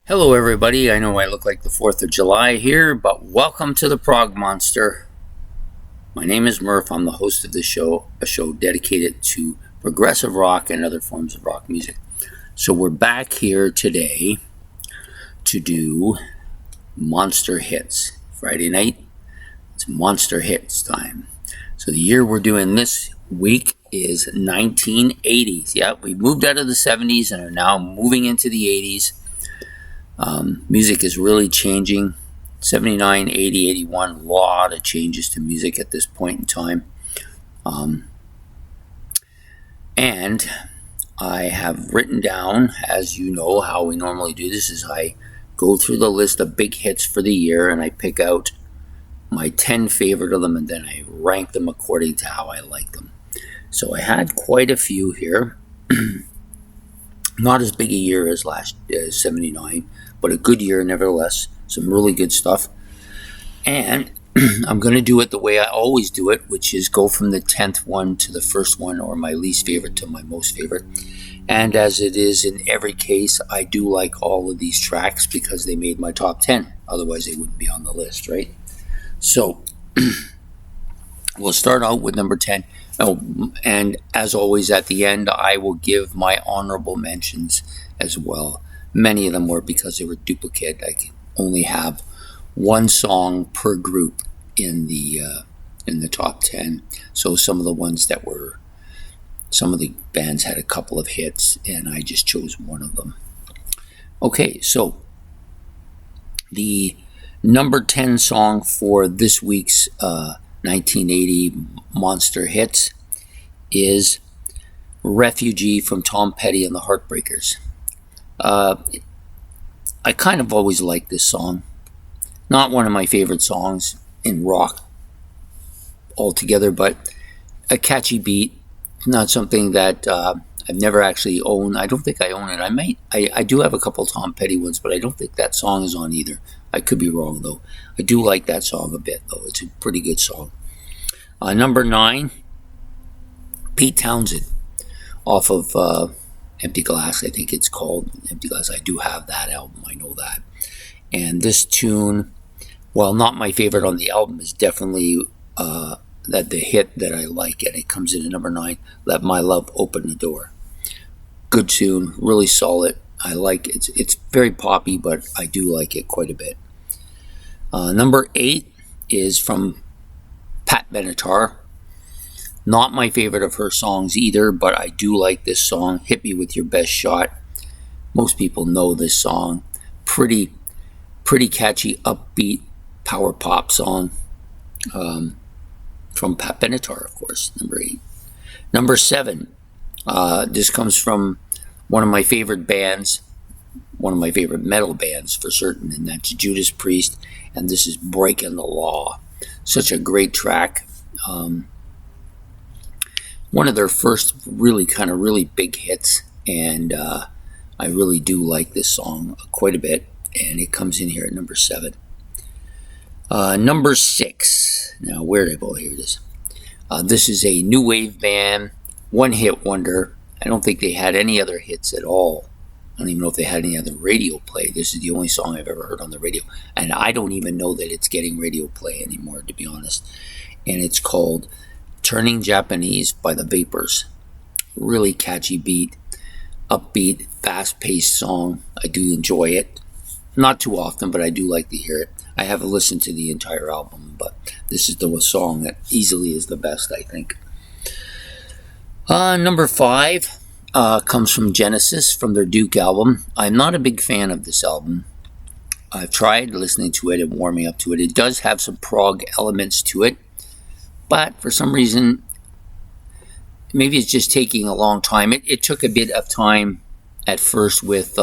Hello, everybody. I know I look like the 4th of July here, but welcome to the Prog Monster. My name is Murph. I'm the host of this show, a show dedicated to progressive rock and other forms of rock music. So we're back here today to do Monster Hits. Friday night, it's Monster Hits time. So the year we're doing this week is 1980s. Yeah, we moved out of the 70s and are now moving into the 80s. Music is really changing. 79, 80, 81, a lot of changes to music at this point in time. And I have written down, as you know how we normally do this, is I go through the list of big hits for the year and I pick out my 10 favorite of them and then I rank them according to how I like them. So I had quite a few here. Not as big a year as 79, but a good year nevertheless. Some really good stuff. And I'm going to do it the way I always do it, which is go from the 10th one to the first one, or my least favorite to my most favorite. And as it is in every case, I do like all of these tracks because they made my top 10. Otherwise, they wouldn't be on the list, right? So we'll start out with number 10. Oh, and as always, at the end, I will give my honorable mentions as well. Many of them were because they were duplicate. I can only have one song per group in the top 10. So some of the bands had a couple of hits, and I just chose one of them. Okay, so the number 10 song for this week's 1980 Monster Hits is Refugee from Tom Petty and the Heartbreakers. I kind of always liked this song. Not one of my favorite songs in rock altogether, but a catchy beat. Not something that I've never actually owned. I don't think I own it. I do have a couple Tom Petty ones, but I don't think that song is on either. I could be wrong, though. I do like that song a bit, though. It's a pretty good song. Number 9, Pete Townshend, off of Empty Glass, I think it's called. Empty Glass. I do have that album. I know that. And this tune, while not my favorite on the album, is definitely the hit that I like, and it comes in at number 9, Let My Love Open the Door. Good tune, really solid. I like it. It's very poppy, but I do like it quite a bit. Number 8 is from Pat Benatar. Not my favorite of her songs either, but I do like this song, Hit Me With Your Best Shot. Most people know this song. Pretty catchy, upbeat, power pop song. From Pat Benatar, of course, number 8. Number 7, this comes from one of my favorite bands, one of my favorite metal bands for certain, and that's Judas Priest, and this is Breaking the Law. Such a great track. One of their first really big hits, and I really do like this song quite a bit, and it comes in here at number 7. Number 6. Now, where did I go? Here it is. This is a new wave band, one-hit wonder. I don't think they had any other hits at all. I don't even know if they had any other radio play. This is the only song I've ever heard on the radio. And I don't even know that it's getting radio play anymore, to be honest. And it's called Turning Japanese by the Vapors. Really catchy beat, upbeat, fast-paced song. I do enjoy it. Not too often, but I do like to hear it. I haven't listened to the entire album, but this is the song that easily is the best, I think. Number 5 comes from Genesis, from their Duke album. I'm not a big fan of this album. I've tried listening to it and warming up to it. It does have some prog elements to it, but for some reason, maybe it's just taking a long time. It took a bit of time at first with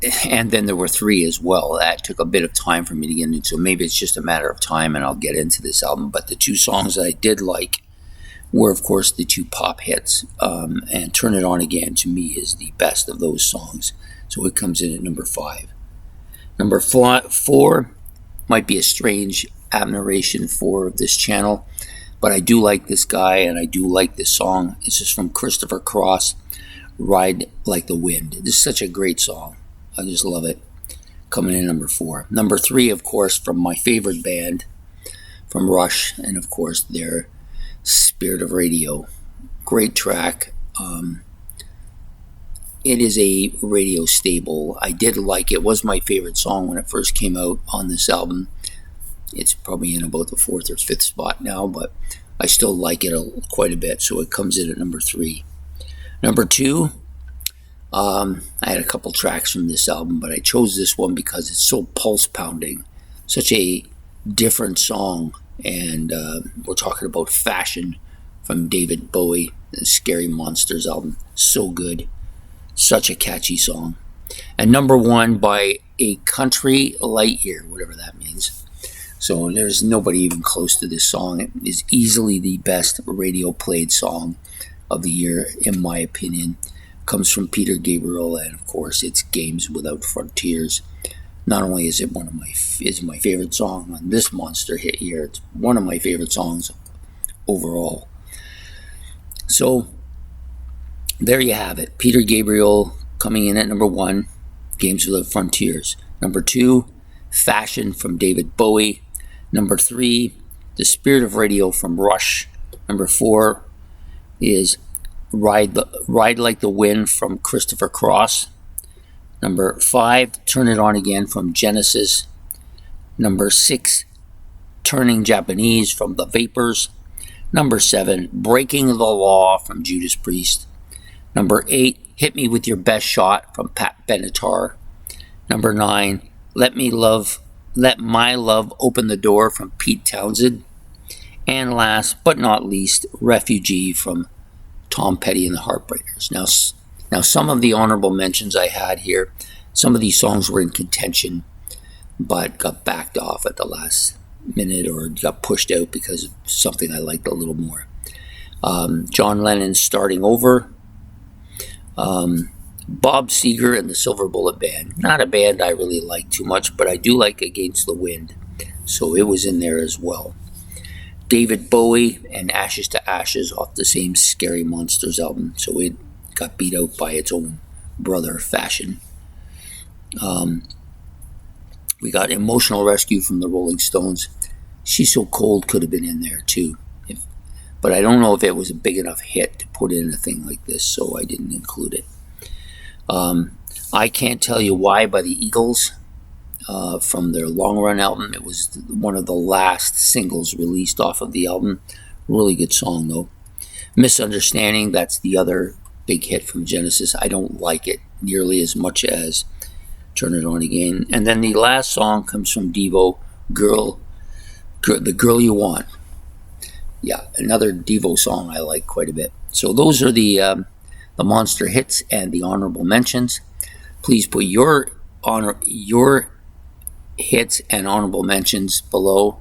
and then there were 3 as well. That took a bit of time for me to get into, so maybe it's just a matter of time and I'll get into this album. But the 2 songs that I did like were, of course, the 2 pop hits. And Turn It On Again, to me, is the best of those songs. So it comes in at number 5. Number 4 might be a strange admiration for this channel, But I do like this guy, and I do like this song. This is from Christopher Cross, Ride Like the Wind. This is such a great song. I just love it. Coming in number 4. Number 3, of course, from my favorite band, from Rush, and of course their Spirit of Radio. Great track. It is a radio staple. I did like it. It was my favorite song when it first came out on this album. It's probably in about the 4th or 5th spot now, but I still like it quite a bit, so it comes in at number 3. Number 2, I had a couple tracks from this album, but I chose this one because it's so pulse-pounding. Such a different song, and we're talking about Fashion from David Bowie, the Scary Monsters album. So good. Such a catchy song. And number 1 by A Country Light Year, whatever that means. So there's nobody even close to this song. It is easily the best radio played song of the year, in my opinion. Comes from Peter Gabriel, and of course it's Games Without Frontiers. Not only is it my favorite song on this monster hit year, it's one of my favorite songs overall. So there you have it. Peter Gabriel coming in at number 1, Games Without Frontiers. Number 2, Fashion from David Bowie. Number 3, The Spirit of Radio from Rush. Number 4 is Ride Like the Wind from Christopher Cross. Number 5, Turn It On Again from Genesis. Number 6, Turning Japanese from The Vapors. Number 7, Breaking the Law from Judas Priest. Number 8, Hit Me With Your Best Shot from Pat Benatar. Number 9, Let My Love Open the Door from Pete Townsend. And last but not least, Refugee from Tom Petty and the Heartbreakers. Now some of the honorable mentions I had here, some of these songs were in contention, but got backed off at the last minute or got pushed out because of something I liked a little more. John Lennon's Starting Over. Bob Seger and the Silver Bullet Band. Not a band I really like too much, but I do like Against the Wind, so it was in there as well. David Bowie and Ashes to Ashes off the same Scary Monsters album, so it got beat out by its own brother, Fashion. We got Emotional Rescue from the Rolling Stones. She's So Cold could have been in there too, but I don't know if it was a big enough hit to put in a thing like this, so I didn't include it. I Can't Tell You Why by the Eagles, from their Long Run album. It was one of the last singles released off of the album. Really good song though. Misunderstanding, that's the other big hit from Genesis. I don't like it nearly as much as Turn It On Again. And then the last song comes from Devo, The Girl You Want. Yeah, another Devo song I like quite a bit. So those are the monster hits and the honorable mentions. Please put your hits and honorable mentions below.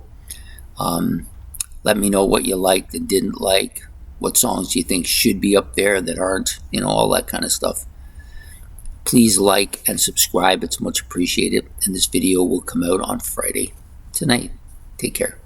Let me know what you liked and didn't like, what songs you think should be up there that aren't, all that kind of stuff. Please like and subscribe. It's much appreciated. And this video will come out on Friday tonight. Take care.